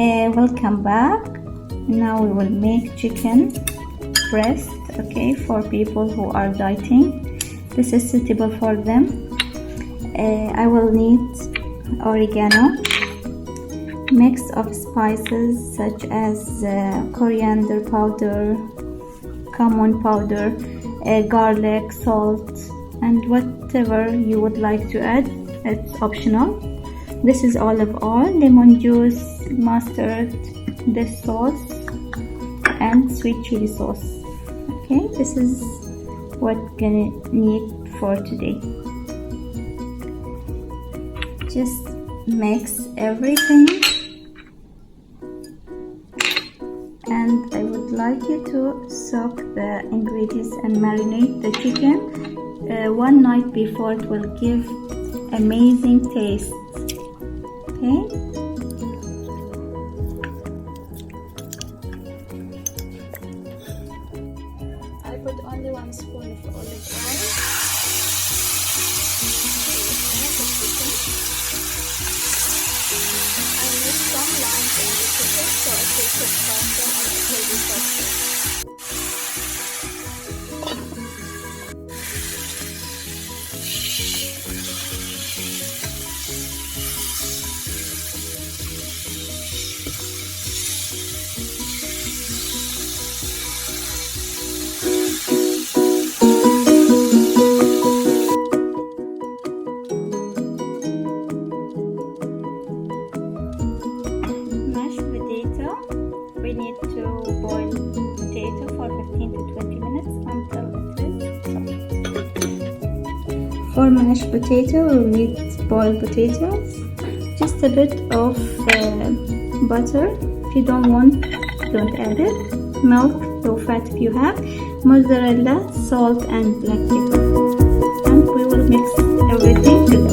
Welcome back. Now we will make chicken breast, okay, for people who are dieting. This is suitable for them. I will need oregano, mix of spices such as coriander powder, kmon powder, garlic, salt, and whatever you would like to add. It's optional. This is olive oil, lemon juice, mustard, this sauce, and sweet chili sauce. Okay, this is what we're gonna need for today. Just mix everything, and I would like you to soak the ingredients and marinate the chicken one night before. It will give amazing taste. Okay, I put only 1 spoon of olive oil. I mix some limes in the chicken so it will cook faster and it will be softer. We need to boil potato for 15 to 20 minutes until it is soft. For mashed potato, we'll need boiled potatoes, just a bit of butter. If you don't want, don't add it. Milk, low fat if you have, mozzarella, salt, and black pepper. And we will mix everything together.